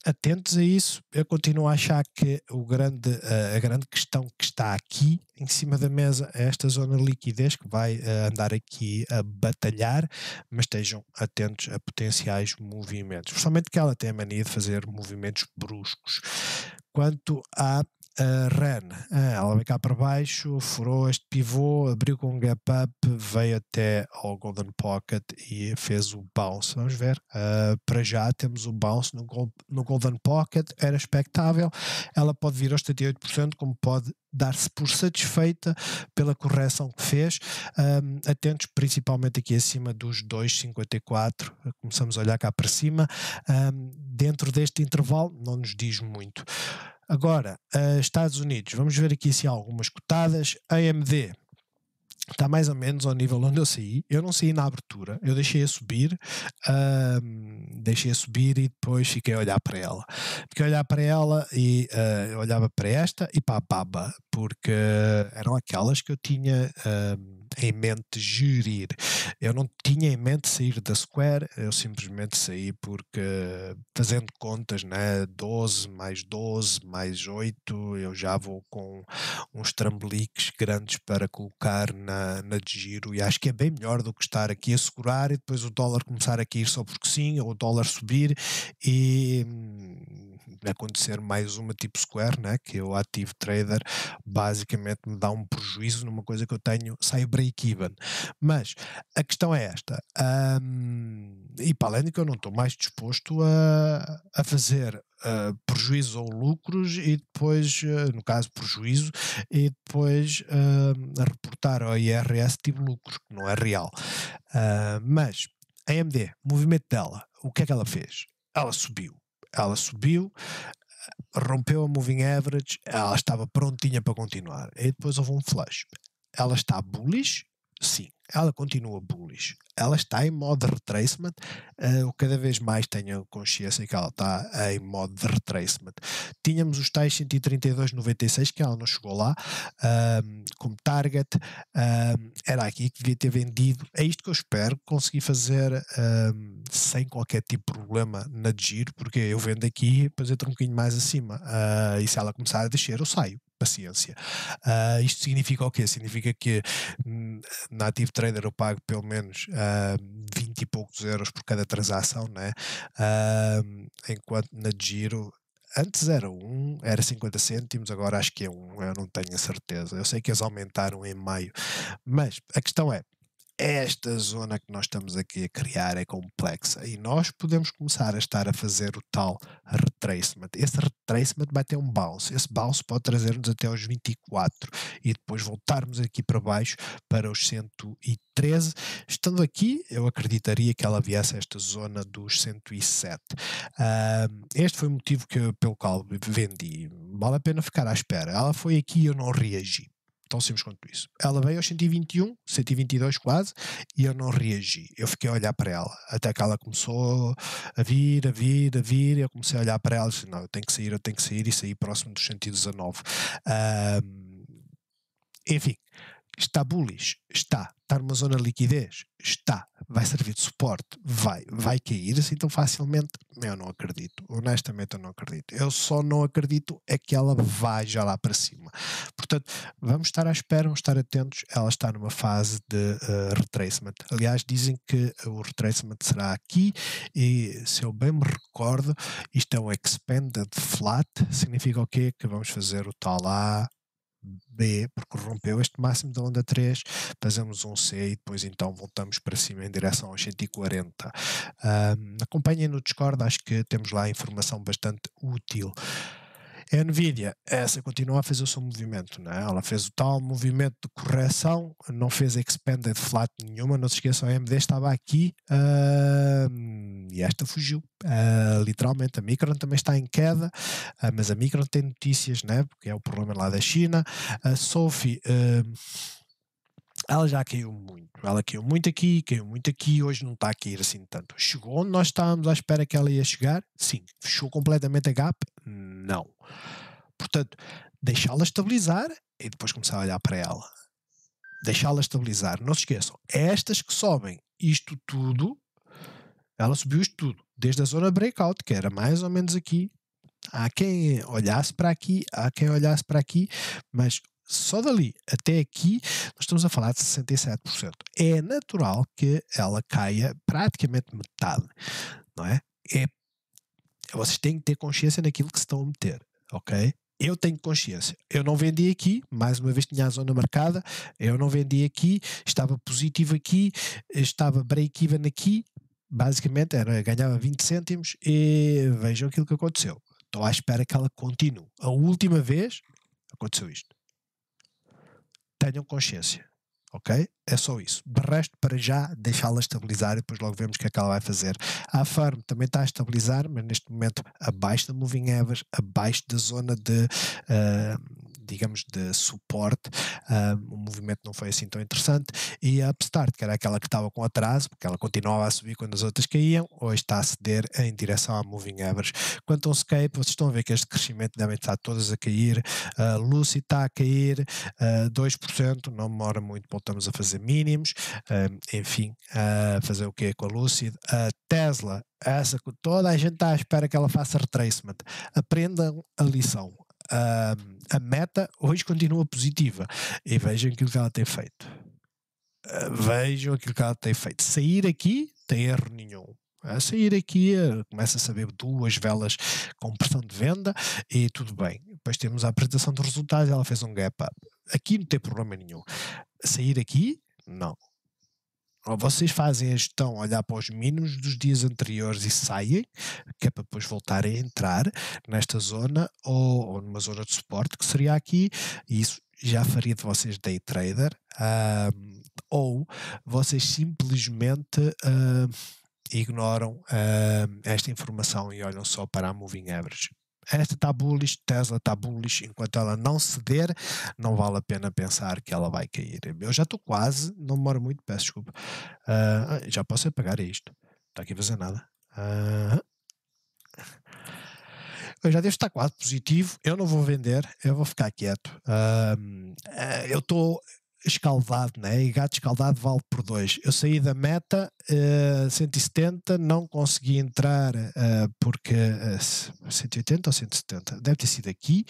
atentos a isso. Eu continuo a achar que a grande questão que está aqui em cima da mesa é esta zona de liquidez que vai andar aqui a batalhar, mas estejam atentos a potenciais movimentos. Principalmente que ela tem a mania de fazer movimentos bruscos. Quanto à REN, ela vem cá para baixo, furou este pivô, abriu com um gap up, veio até ao Golden Pocket e fez o bounce. Vamos ver, para já temos o bounce no Golden Pocket, era expectável, ela pode vir aos 78%, como pode dar-se por satisfeita pela correção que fez. Atentos principalmente aqui acima dos 2,54, começamos a olhar cá para cima, dentro deste intervalo não nos diz muito. Agora, Estados Unidos, vamos ver aqui se há algumas cotadas. AMD está mais ou menos ao nível onde eu saí. Eu não saí na abertura, eu deixei-a subir, e depois fiquei a olhar para ela. Fiquei a olhar para ela e eu olhava para esta e para a BABA, porque eram aquelas que eu tinha em mente gerir. Eu não tinha em mente sair da Square, eu simplesmente saí porque, fazendo contas, né, 12 mais 12 mais 8, eu já vou com uns tramboliques grandes para colocar na de giro, e acho que é bem melhor do que estar aqui a segurar e depois o dólar começar a cair só porque sim, ou o dólar subir e acontecer mais uma tipo Square, né, que o Active Trader basicamente me dá um prejuízo numa coisa que eu tenho, saio break-even. Mas a questão é esta, e para além de que eu não estou mais disposto a fazer prejuízo ou lucros e depois, no caso prejuízo, e depois a reportar ao IRS tive lucros, que não é real. Mas a AMD, o movimento dela, o que é que ela fez? Ela subiu, rompeu a moving average, ela estava prontinha para continuar. E depois houve um flash. Ela está bullish? Sim, ela continua bullish. Ela está em modo retracement. Eu cada vez mais tenho consciência que ela está em modo de retracement. Tínhamos os tais 132,96 que ela não chegou lá como target. Era aqui que devia ter vendido. É isto que eu espero conseguir fazer sem qualquer tipo de problema na de giro, porque eu vendo aqui e depois entro um bocadinho mais acima. E se ela começar a descer, eu saio. Paciência. Isto significa o quê? Significa que na Active Trader eu pago pelo menos 20 e poucos euros por cada transação, né? Enquanto na Giro antes era 50 cêntimos, agora acho que é 1, eu não tenho a certeza. Eu sei que eles aumentaram em maio, mas a questão é, esta zona que nós estamos aqui a criar é complexa e nós podemos começar a estar a fazer o tal retracement. Esse retracement vai ter um bounce. Esse bounce pode trazer-nos até aos 24 e depois voltarmos aqui para baixo para os 113. Estando aqui, eu acreditaria que ela viesse a esta zona dos 107. Este foi o motivo pelo qual vendi. Vale a pena ficar à espera. Ela foi aqui e eu não reagi. Tão simples quanto isso. Ela veio aos 121, 122 quase, e eu não reagi. Eu fiquei a olhar para ela, até que ela começou a vir, e eu comecei a olhar para ela e disse, não, eu tenho que sair, e saí próximo dos 119. Enfim, está bullish? Está numa zona de liquidez? Está. Vai servir de suporte? Vai cair assim tão facilmente? Eu não acredito. Honestamente eu não acredito. Eu só não acredito é que ela vai já lá para cima. Portanto, vamos estar à espera, vamos estar atentos. Ela está numa fase de retracement. Aliás, dizem que o retracement será aqui e, se eu bem me recordo, isto é um expanded flat. Significa o quê? Que vamos fazer o tal A, B, porque rompeu este máximo da onda 3, fazemos um C e depois então voltamos para cima em direção aos 140. Acompanhem no Discord, acho que temos lá informação bastante útil. A Nvidia, essa continua a fazer o seu movimento, né? Ela fez o tal movimento de correção, não fez expanded flat nenhuma, não se esqueçam, a AMD estava aqui e esta fugiu, literalmente. A Micron também está em queda, mas a Micron tem notícias, né? Porque é o problema lá da China. A Sophie, ela já caiu muito. Ela caiu muito aqui, hoje não está a cair assim tanto. Chegou onde nós estávamos à espera que ela ia chegar? Sim. Fechou completamente a gap? Não. Portanto, deixá-la estabilizar e depois começar a olhar para ela. Deixá-la estabilizar. Não se esqueçam, estas que sobem isto tudo, ela subiu isto tudo, desde a zona breakout, que era mais ou menos aqui. Há quem olhasse para aqui, mas só dali até aqui nós estamos a falar de 67%. É natural que ela caia praticamente metade, não é? Vocês têm que ter consciência naquilo que se estão a meter, ok? Eu tenho consciência. Eu não vendi aqui, mais uma vez tinha a zona marcada, eu não vendi aqui, estava positivo aqui, estava break-even aqui, basicamente ganhava 20 cêntimos e vejam aquilo que aconteceu. Estou à espera que ela continue. A última vez aconteceu isto. Tenham consciência, ok? É só isso. De resto, para já, deixá-la estabilizar e depois logo vemos o que é que ela vai fazer. A Firm também está a estabilizar, mas neste momento abaixo da moving average, abaixo da zona digamos, de suporte, o movimento não foi assim tão interessante, e a Upstart, que era aquela que estava com atraso, porque ela continuava a subir quando as outras caíam, hoje está a ceder em direção à Moving Average. Quanto ao Scape, vocês estão a ver que este crescimento devem estar todas a cair, Lucy está a cair 2%, não demora muito, voltamos a fazer mínimos, enfim, fazer o quê com a Lucy? A Tesla, essa que toda a gente está à espera que ela faça retracement, aprendam a lição. A Meta hoje continua positiva e vejam aquilo que ela tem feito. Vejam aquilo que ela tem feito. Sair aqui tem erro nenhum. A sair aqui começa a saber duas velas com pressão de venda e tudo bem. Depois temos a apresentação dos resultados, ela fez um gap up. Aqui não tem problema nenhum. Sair aqui, não. Ou vocês fazem a gestão, olhar para os mínimos dos dias anteriores e saem, que é para depois voltarem a entrar nesta zona ou numa zona de suporte, que seria aqui, e isso já faria de vocês day trader, ou vocês simplesmente ignoram esta informação e olham só para a Moving Average. Esta está bullish, Tesla está bullish, enquanto ela não ceder, não vale a pena pensar que ela vai cair. Eu já estou quase, não demora muito, peço desculpa. Já posso apagar isto. Está aqui a fazer nada. Eu já devo estar quase positivo, eu não vou vender, eu vou ficar quieto. Eu estou escaldado, né? E gato escaldado vale por 2. Eu saí da meta 170, não consegui entrar porque 180 ou 170, deve ter sido aqui,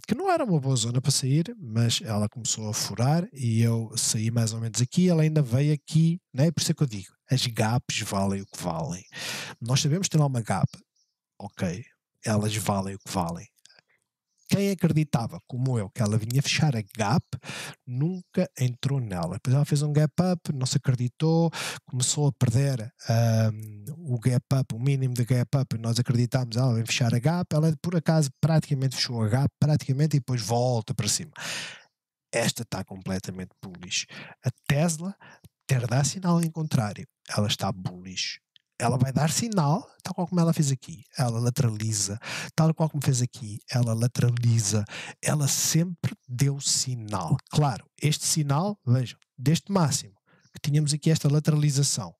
que não era uma boa zona para sair, mas ela começou a furar e eu saí mais ou menos aqui, ela ainda veio aqui, né? Por isso é que eu digo, as gaps valem o que valem. Nós sabemos ter lá uma gap, ok, elas valem o que valem. Quem acreditava, como eu, que ela vinha fechar a gap, nunca entrou nela. Depois ela fez um gap up, não se acreditou, começou a perder o gap up, o mínimo de gap up, nós acreditámos, ela vem fechar a gap, ela por acaso praticamente fechou a gap, praticamente, e depois volta para cima. Esta está completamente bullish. A Tesla ter dar sinal em contrário, ela está bullish. Ela vai dar sinal, tal qual como ela fez aqui, ela lateraliza, tal qual como fez aqui, ela lateraliza, ela sempre deu sinal. Claro, este sinal, vejam, deste máximo, que tínhamos aqui esta lateralização,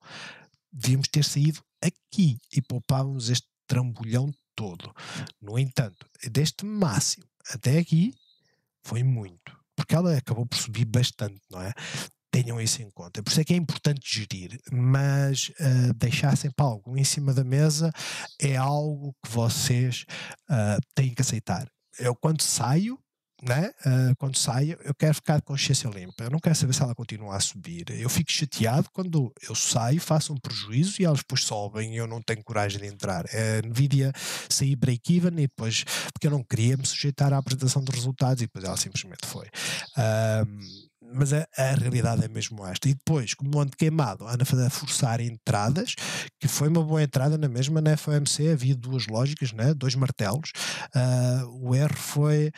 devíamos ter saído aqui e poupávamos este trambolhão todo. No entanto, deste máximo até aqui, foi muito, porque ela acabou por subir bastante, não é? Tenham isso em conta. Por isso é que é importante gerir, mas deixar sempre algo em cima da mesa é algo que vocês têm que aceitar. Eu quando saio, né? Quando saio, eu quero ficar de consciência limpa. Eu não quero saber se ela continua a subir. Eu fico chateado quando eu saio, faço um prejuízo e elas depois sobem e eu não tenho coragem de entrar. A Nvidia saí break-even e depois, porque eu não queria me sujeitar à apresentação dos resultados e depois ela simplesmente foi. Mas a realidade é mesmo esta. E depois, como ando queimado, ando a forçar entradas, que foi uma boa entrada na mesma, na FOMC havia duas lógicas, né? 2 martelos. O erro foi,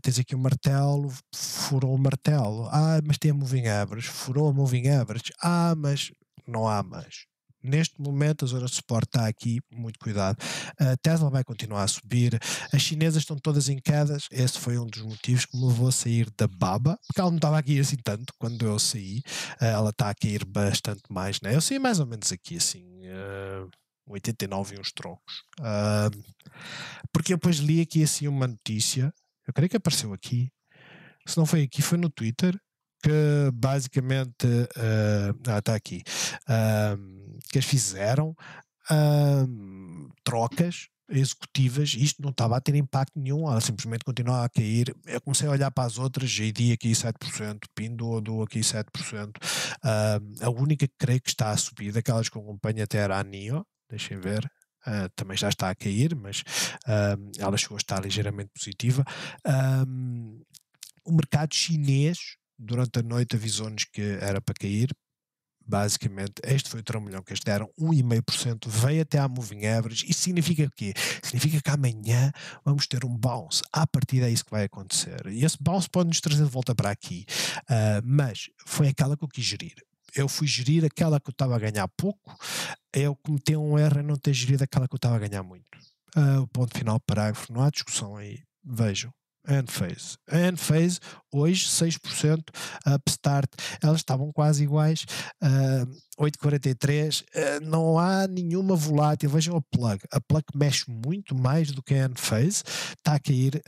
tens aqui um martelo, furou o martelo. Mas tem a moving average, furou a moving average. Mas não há mais. Neste momento a zona de suporte está aqui, muito cuidado. A Tesla vai continuar a subir, as chinesas estão todas em quedas, esse foi um dos motivos que me levou a sair da baba, porque ela não estava a cair assim tanto quando eu saí, ela está a cair bastante mais, né? Eu saí mais ou menos aqui assim, 89 e uns trocos, porque eu depois li aqui assim uma notícia, eu creio que apareceu aqui, se não foi aqui, foi no Twitter, que basicamente está aqui, que as fizeram trocas executivas, isto não estava a ter impacto nenhum, ela simplesmente continuava a cair. Eu comecei a olhar para as outras, JD aqui 7%, Pinduoduo aqui 7%, a única que creio que está a subir, daquelas que eu acompanho até era a NIO, deixem ver, também já está a cair, mas ela chegou a estar ligeiramente positiva. O mercado chinês, durante a noite avisou-nos que era para cair. Basicamente, este foi o trambolhão que eles deram, 1,5%, veio até à moving average. Isso significa o quê? Significa que amanhã vamos ter um bounce. À partida é isso que vai acontecer. E esse bounce pode nos trazer de volta para aqui. Mas foi aquela que eu quis gerir. Eu fui gerir aquela que eu estava a ganhar pouco. Eu cometi um erro em não ter gerido aquela que eu estava a ganhar muito. O ponto final, parágrafo, não há discussão aí. Vejam. Enphase. A Enphase, hoje 6%, Upstart, elas estavam quase iguais, 8,43, não há nenhuma volátil. Vejam a plug mexe muito mais do que a Enphase, está a cair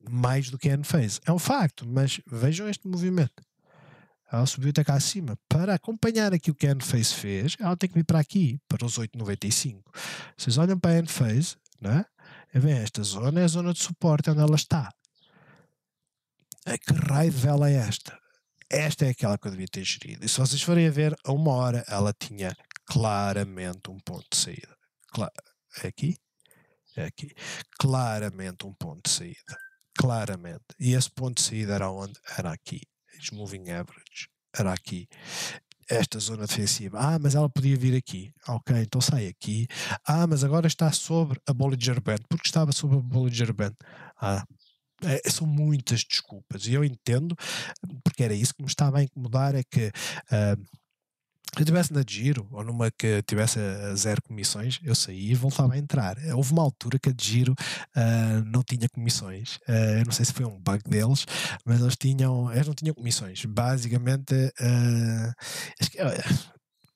mais do que a Enphase. É um facto, mas vejam este movimento. Ela subiu até cá acima. Para acompanhar aqui o que a Enphase fez, ela tem que vir para aqui, para os 8,95. Vocês olham para a Enphase, né? Bem, esta zona é a zona de suporte onde ela está. Que raio de vela é esta? Esta é aquela que eu devia ter gerido. E se vocês forem a ver, a 1 hora ela tinha claramente um ponto de saída. É aqui? É aqui. Claramente um ponto de saída. Claramente. E esse ponto de saída era onde? Era aqui. Moving average. Era aqui. Esta zona defensiva. Mas ela podia vir aqui. Ok, então sai aqui. Mas agora está sobre a Bollinger Band. Porque estava sobre a Bollinger Band. São muitas desculpas. E eu entendo, porque era isso que me estava a incomodar, é que se eu estivesse na Giro, ou numa que tivesse a 0 comissões, eu saía e voltava a entrar. Houve uma altura que a Giro não tinha comissões. Eu não sei se foi um bug deles, mas eles não tinham comissões. Basicamente,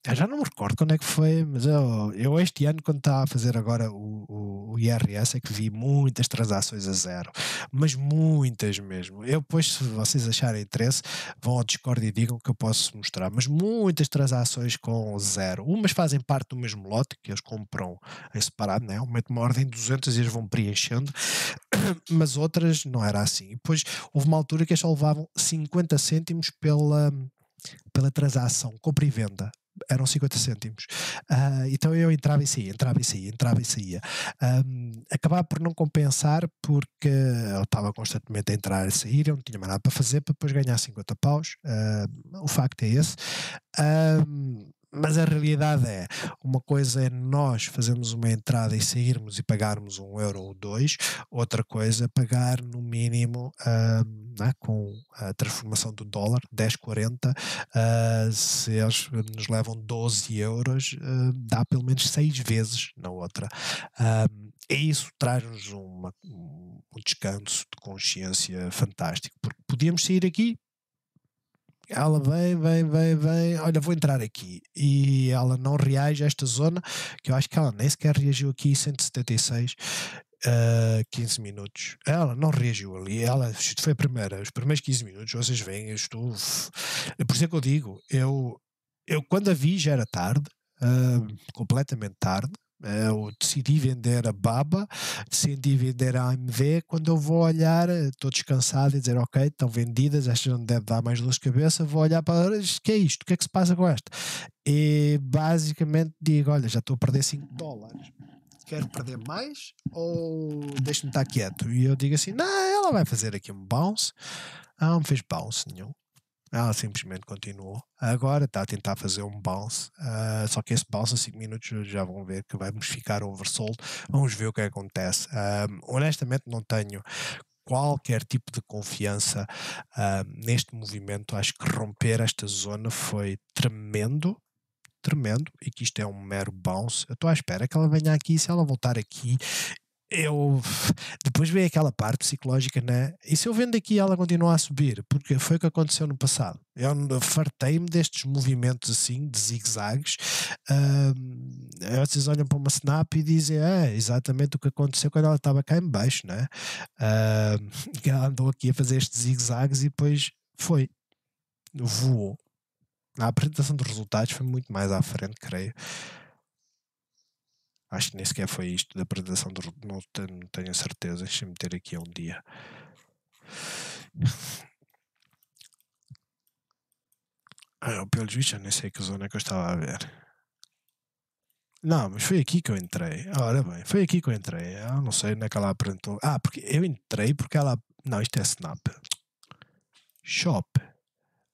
eu já não me recordo quando é que foi, mas eu este ano, quando estava a fazer agora o IRS, é que vi muitas transações a 0, mas muitas mesmo. Eu depois, se vocês acharem interesse, vão ao Discord e digam que eu posso mostrar, mas muitas transações com 0. Umas fazem parte do mesmo lote, que eles compram em separado, né? Meto uma ordem de 200 e eles vão preenchendo, mas outras não era assim. E depois houve uma altura que eles só levavam 50 cêntimos pela transação, compra e venda. Eram 50 cêntimos. Então eu entrava e saía. Acabava por não compensar porque eu estava constantemente a entrar e sair, eu não tinha mais nada para fazer para depois ganhar 50 paus. O facto é esse. Mas a realidade é, uma coisa é nós fazermos uma entrada e sairmos e pagarmos 1 euro ou 2, outra coisa é pagar no mínimo, com a transformação do dólar, 10,40, se eles nos levam 12 euros, dá pelo menos 6 vezes na outra. E isso traz-nos um descanso de consciência fantástico, porque podíamos sair aqui, ela vem, olha, vou entrar aqui, e ela não reage a esta zona, que eu acho que ela nem sequer reagiu aqui, 176, 15 minutos, ela não reagiu ali, isto foi os primeiros 15 minutos, vocês veem, por isso é que eu digo, eu quando a vi já era tarde, completamente tarde. Eu decidi vender a BABA, decidi vender a AMD. Quando eu vou olhar, estou descansado e dizer ok, estão vendidas, esta não deve dar mais dor de cabeça, vou olhar para o que é isto, o que é que se passa com esta? E basicamente digo, olha, já estou a perder $5, quero perder mais ou deixe-me estar quieto? E eu digo assim, não, ela vai fazer aqui um bounce. Não me fez bounce nenhum. Ela simplesmente continuou. Agora está a tentar fazer um bounce, só que esse bounce a 5 minutos já vão ver que vamos ficar oversold. Vamos ver o que acontece. Honestamente não tenho qualquer tipo de confiança neste movimento. Acho que romper esta zona foi tremendo, e que isto é um mero bounce. Eu estou à espera que ela venha aqui. Se ela voltar aqui, depois vem aquela parte psicológica, né? E se eu vendo aqui ela continua a subir? Porque foi o que aconteceu no passado. Eu fartei-me destes movimentos assim, de zigue-zagues. Vocês olham para uma snap e dizem exatamente o que aconteceu quando ela estava cá em baixo, né? Que ela andou aqui a fazer estes zigue-zagues e depois voou. A apresentação dos resultados foi muito mais à frente, creio. Acho que nem sequer foi isto da apresentação do... Não tenho a certeza. Deixa-me meter aqui um dia. Pelo visto, eu nem sei que zona é que eu estava a ver. Não, mas foi aqui que eu entrei. Ora bem, foi aqui que eu entrei. Eu não sei onde é que ela apresentou. Porque eu entrei porque ela... Não, isto é Snap. Shop.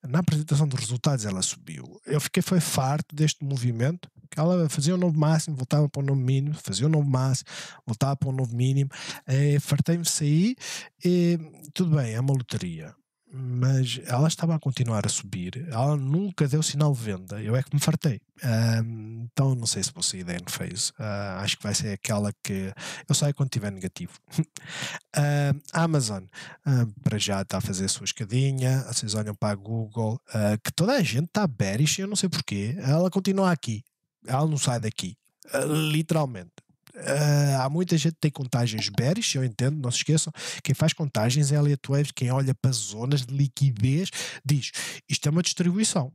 Na apresentação dos resultados ela subiu. Eu foi farto deste movimento, que ela fazia um novo máximo, voltava para um novo mínimo, fazia um novo máximo, voltava para um novo mínimo. Fartei-me de sair e tudo bem, é uma loteria. mas ela estava a continuar a subir, ela nunca deu sinal de venda, eu é que me fartei. Então não sei se vou sair da Enphase. Acho que vai ser aquela que eu saio quando estiver negativo. A Amazon, para já está a fazer a sua escadinha. Vocês olham para a Google, que toda a gente está bearish, eu não sei porquê, ela continua aqui, ela não sai daqui, literalmente. Há muita gente que tem contagens bearish, eu entendo, não se esqueçam. Quem faz contagens é Elliott Waves, quem olha para zonas de liquidez diz, isto é uma distribuição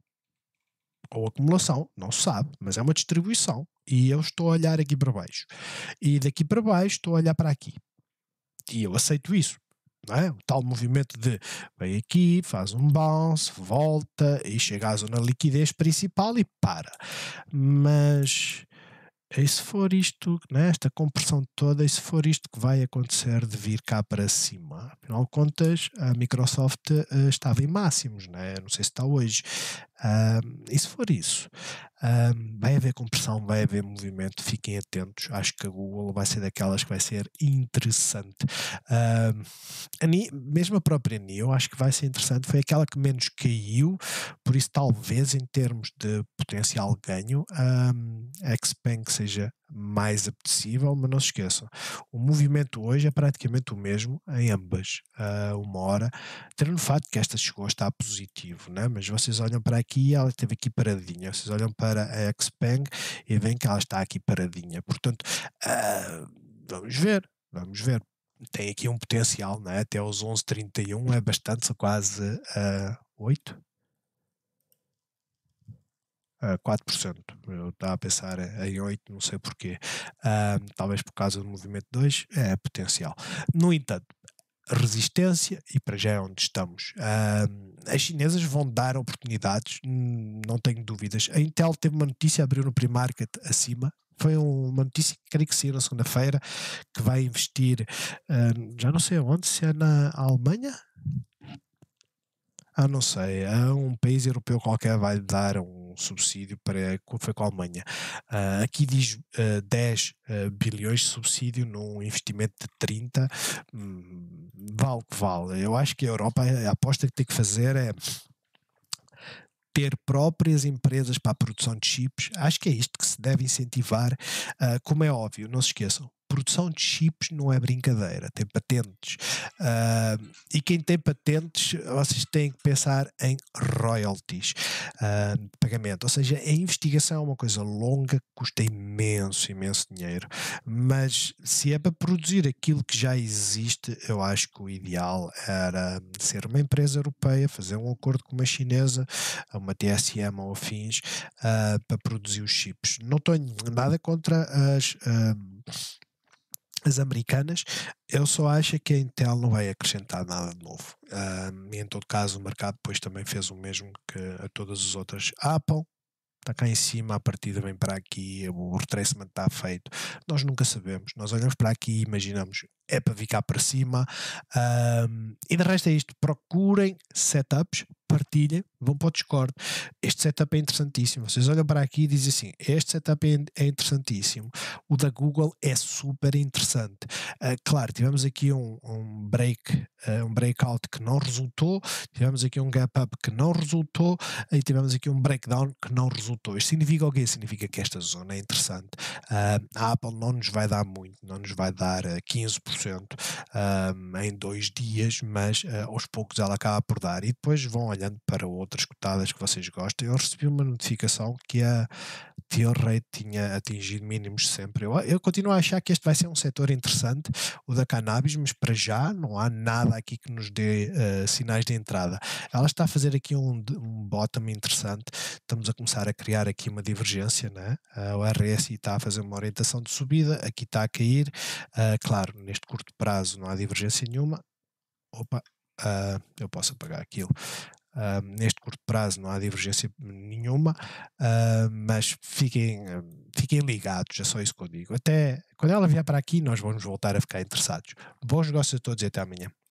ou acumulação, não se sabe, mas é uma distribuição, e eu estou a olhar aqui para baixo, e daqui para baixo estou a olhar para aqui, e eu aceito isso. Não é? O tal movimento de vem aqui, faz um bounce, volta e chega à zona de liquidez principal e para. Mas e se for isto, né, esta compressão toda, e se for isto que vai acontecer de vir cá para cima? Afinal de contas, a Microsoft estava em máximos, né? Não sei se está hoje. E se for isso, vai haver compressão, vai haver movimento, fiquem atentos. Acho que a Google vai ser daquelas que vai ser interessante. Mesmo a própria NIO, acho que vai ser interessante. Foi aquela que menos caiu, por isso talvez em termos de potencial ganho, a Xpeng seja mais apetecível, mas não se esqueçam, o movimento hoje é praticamente o mesmo em ambas, uma hora, tendo o fato que esta chegou a estar positivo, né? Mas vocês olham para aqui, ela esteve aqui paradinha, vocês olham para a Xpeng e veem que ela está aqui paradinha, portanto, vamos ver. Tem aqui um potencial, né? Até os 11,31 é bastante, são quase 8%. 4%. Eu estava a pensar em 8%, não sei porquê. Talvez por causa do movimento 2, é potencial. No entanto, resistência, e para já é onde estamos. As chinesas vão dar oportunidades, não tenho dúvidas. A Intel teve uma notícia, abriu no pre-market acima. Foi uma notícia que creio que saiu na segunda-feira, que vai investir, já não sei onde, se é na Alemanha? Não sei, um país europeu qualquer vai dar um subsídio para, foi com a Alemanha. Aqui diz 10 bilhões de subsídio num investimento de 30, vale o que vale. Eu acho que a Europa, a aposta que tem que fazer é ter próprias empresas para a produção de chips. Acho que é isto que se deve incentivar. Como é óbvio, não se esqueçam, produção de chips não é brincadeira, tem patentes. E quem tem patentes, vocês têm que pensar em royalties, de pagamento. Ou seja, a investigação é uma coisa longa, que custa imenso, imenso dinheiro. Mas se é para produzir aquilo que já existe, eu acho que o ideal era ser uma empresa europeia, fazer um acordo com uma chinesa, uma TSM ou afins, para produzir os chips. Não tenho nada contra as americanas, eu só acho que a Intel não vai acrescentar nada de novo. E em todo caso, o mercado depois também fez o mesmo que a todas as outras. A Apple está cá em cima, a partida vem para aqui, o retracement está feito. Nós nunca sabemos. Nós olhamos para aqui e imaginamos, é para vir cá para cima. E de resto é isto. Procurem setups, partilhem, vão para o Discord. Este setup é interessantíssimo. Vocês olham para aqui e dizem assim, este setup é interessantíssimo. O da Google é super interessante. Claro, tivemos aqui um breakout que não resultou, tivemos aqui um gap up que não resultou, e tivemos aqui um breakdown que não resultou. Isto significa o quê? Significa que esta zona é interessante. A Apple não nos vai dar muito, não nos vai dar 15% em 2 dias, mas aos poucos ela acaba por dar. E depois vão olhando para outras cotadas que vocês gostam. Eu recebi uma notificação que a Teal Rate tinha atingido mínimos sempre. Eu continuo a achar que este vai ser um setor interessante, o da cannabis, mas para já não há nada aqui que nos dê sinais de entrada. Ela está a fazer aqui um bottom interessante, estamos a começar a criar aqui uma divergência, né? O RSI está a fazer uma orientação de subida, aqui está a cair, claro, neste curto prazo não há divergência nenhuma. Eu posso apagar aquilo. Neste curto prazo não há divergência nenhuma, mas fiquem ligados, é só isso que eu digo. Até quando ela vier para aqui, nós vamos voltar a ficar interessados. Bons negócios a todos e até amanhã.